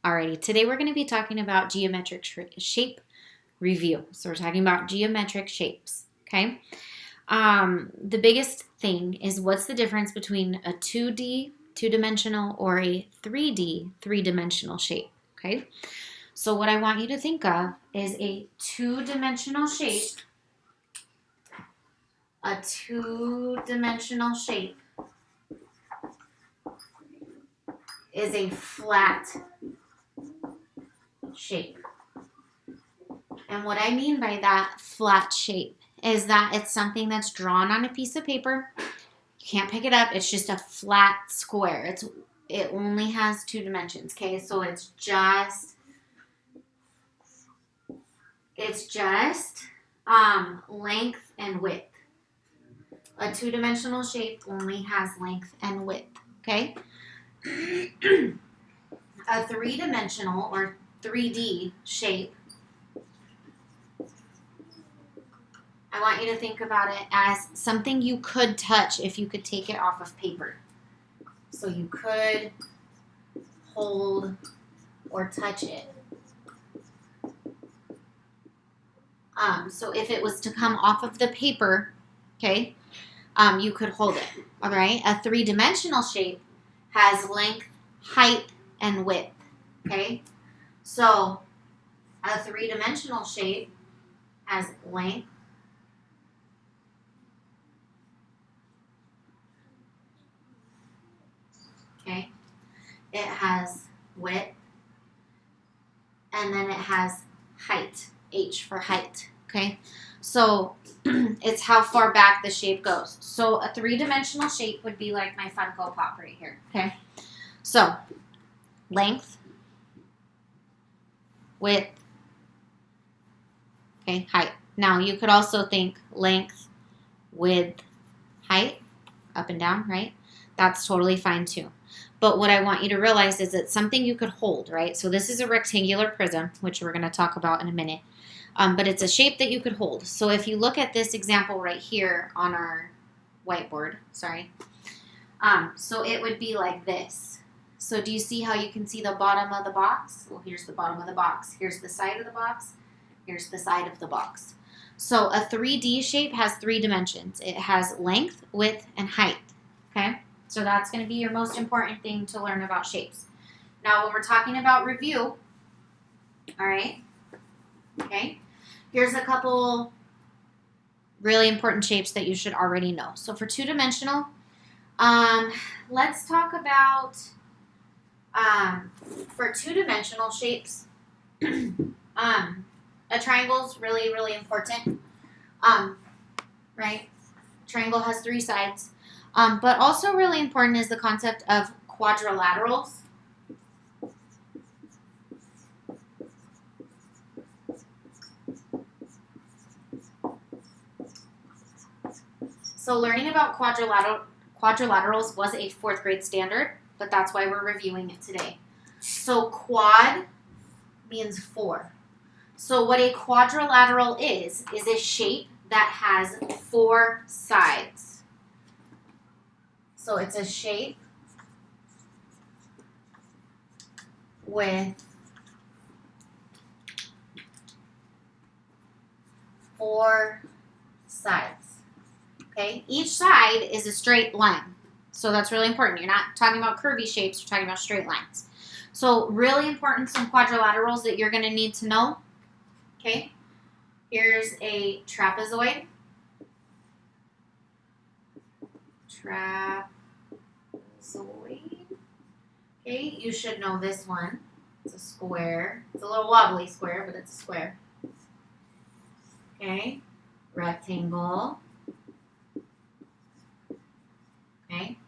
Alrighty, today we're going to be talking about geometric shape review. So we're talking about geometric shapes, okay? The biggest thing is what's the difference between a 2D, two-dimensional, or a 3D, three-dimensional shape, okay? So what I want you to think of is a two-dimensional shape. A two-dimensional shape is a flat shape. And what I mean by that flat shape is that it's something that's drawn on a piece of paper. You can't pick it up. It's just a flat square. It only has two dimensions, okay? So it's just length and width. A two-dimensional shape only has length and width, okay? A three-dimensional or 3D shape, I want you to think about it as something you could touch if you could take it off of paper. So you could hold or touch it. So if it was to come off of the paper, okay, you could hold it, all right? A three-dimensional shape has length, height, and width, okay? So a three-dimensional shape has length, okay? It has width, and then it has height, H for height, okay? So it's how far back the shape goes. So a three-dimensional shape would be like my Funko Pop right here, okay? So length, width, okay, height. Now you could also think length, width, height, up and down, right? That's totally fine too. But what I want you to realize is it's something you could hold, right? So this is a rectangular prism, which we're going to talk about in a minute. But it's a shape that you could hold. So if you look at this example right here on our whiteboard, so it would be like this. So do you see how you can see the bottom of the box? Well, here's the bottom of the box. Here's the side of the box. Here's the side of the box. So a 3D shape has three dimensions. It has length, width, and height, okay? So that's going to be your most important thing to learn about shapes. Now, when we're talking about review, all right, okay, here's a couple really important shapes that you should already know. So for two-dimensional, let's talk about, for two-dimensional shapes, a triangle is really, really important, right? Triangle has three sides. But also really important is the concept of quadrilaterals. So learning about quadrilaterals was a 4th grade standard, but that's why we're reviewing it today. So quad means 4. So what a quadrilateral is a shape that has 4 sides. So it's a shape with 4 sides. Okay? Each side is a straight line. So that's really important. You're not talking about curvy shapes, you're talking about straight lines. So really important, some quadrilaterals that you're going to need to know. Okay? Here's a trapezoid. Okay, you should know this one. It's a square. It's a little wobbly square, but it's a square. Okay, rectangle. Okay.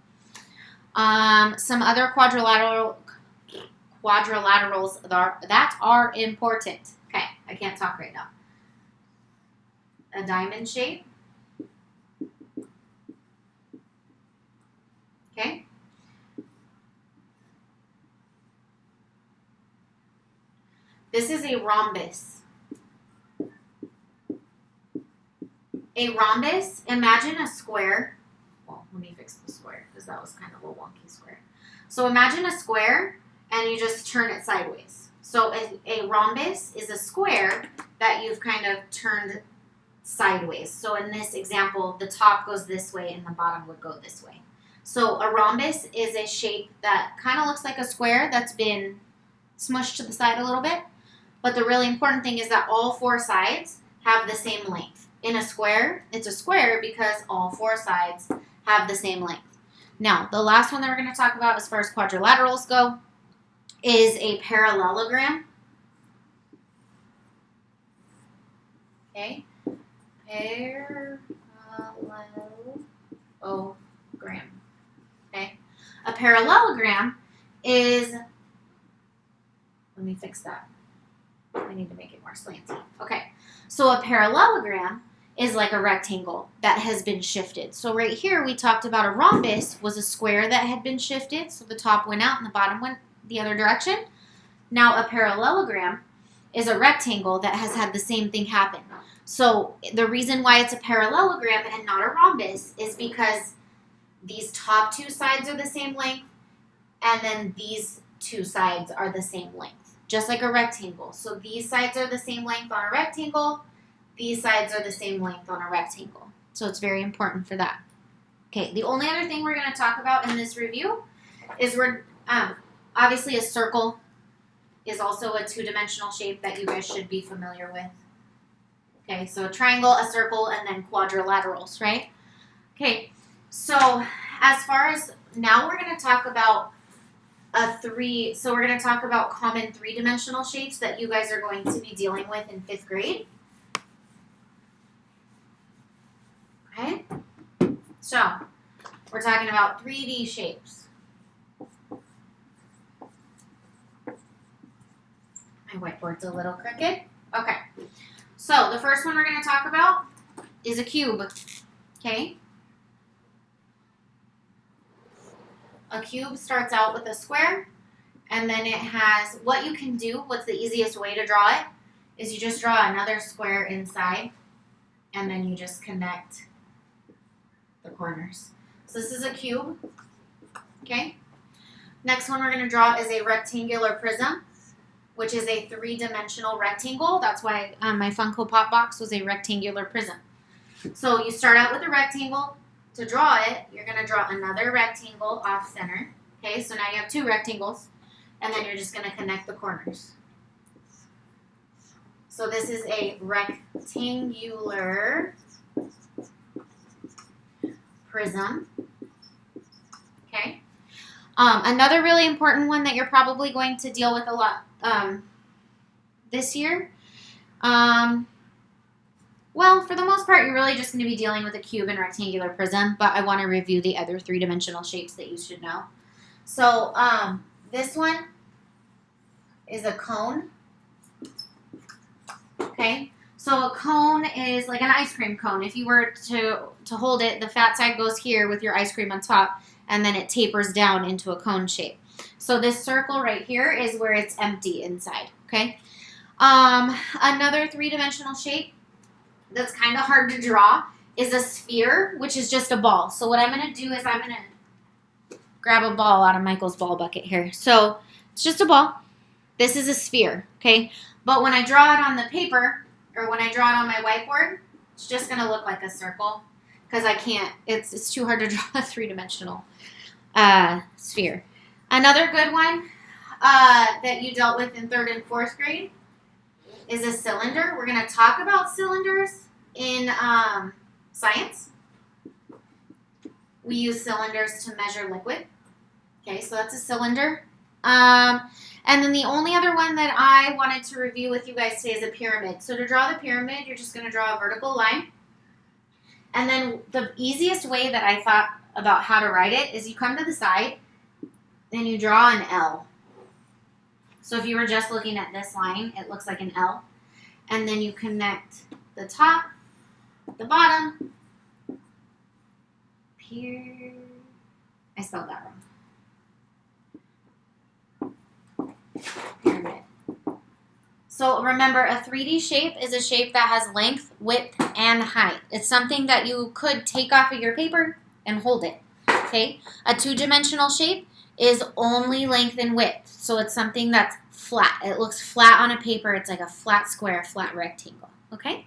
Some other quadrilaterals that are important. Okay, I can't talk right now. A diamond shape. Okay. This is a rhombus. A rhombus, imagine a square. Well, let me fix the square because that was kind of a wonky square. So imagine a square and you just turn it sideways. So a rhombus is a square that you've kind of turned sideways. So in this example, the top goes this way and the bottom would go this way. So a rhombus is a shape that kind of looks like a square that's been smushed to the side a little bit. But the really important thing is that all four sides have the same length. In a square, it's a square because all four sides have the same length. Now, the last one that we're going to talk about as far as quadrilaterals go is a parallelogram. Okay, parallelogram. Okay, a parallelogram is, let me fix that. I need to make it more slanty. Okay, so a parallelogram is like a rectangle that has been shifted. So right here we talked about a rhombus was a square that had been shifted, so the top went out and the bottom went the other direction. Now a parallelogram is a rectangle that has had the same thing happen. So the reason why it's a parallelogram and not a rhombus is because these top two sides are the same length and then these two sides are the same length, just like a rectangle. So these sides are the same length on a rectangle, these sides are the same length on a rectangle. So it's very important for that. Okay, the only other thing we're going to talk about in this review is obviously a circle is also a two-dimensional shape that you guys should be familiar with. Okay, so a triangle, a circle, and then quadrilaterals, right? Okay, so as far as, now we're going to talk about we're going to talk about common three-dimensional shapes that you guys are going to be dealing with in 5th grade. Okay, so we're talking about 3D shapes. My whiteboard's a little crooked. Okay, so the first one we're going to talk about is a cube. Okay, a cube starts out with a square, and then it has, what you can do, what's the easiest way to draw it, is you just draw another square inside, and then you just connect the corners. So this is a cube. Okay, next one we're going to draw is a rectangular prism, which is a three-dimensional rectangle. That's why my Funko Pop box was a rectangular prism. So you start out with a rectangle. To draw it, you're going to draw another rectangle off center. Okay, so now you have two rectangles, and then you're just going to connect the corners. So this is a rectangular prism. Okay. Another really important one that you're probably going to deal with a lot this year. Well, for the most part, you're really just going to be dealing with a cube and rectangular prism, but I want to review the other three-dimensional shapes that you should know. So this one is a cone. Okay, so a cone is like an ice cream cone. If you were to hold it, the fat side goes here with your ice cream on top, and then it tapers down into a cone shape. So this circle right here is where it's empty inside, okay? Another three-dimensional shape that's kind of hard to draw is a sphere, which is just a ball. So what I'm going to do is I'm going to grab a ball out of Michael's ball bucket here. So it's just a ball. This is a sphere, okay? But when I draw it on the paper, or when I draw it on my whiteboard, it's just going to look like a circle because I can't, it's too hard to draw a three-dimensional sphere. Another good one that you dealt with in 3rd and 4th grade is a cylinder. We're going to talk about cylinders in science. We use cylinders to measure liquid. Okay, so that's a cylinder. And then the only other one that I wanted to review with you guys today is a pyramid. So to draw the pyramid, you're just going to draw a vertical line. And then the easiest way that I thought about how to write it is you come to the side and you draw an L. So if you were just looking at this line, it looks like an L. And then you connect the top, the bottom. Here, I spelled that wrong. Pyramid. So remember, a 3D shape is a shape that has length, width, and height. It's something that you could take off of your paper and hold it. Okay? A two-dimensional shape is only length and width. So it's something that's flat. It looks flat on a paper. It's like a flat square, flat rectangle. Okay?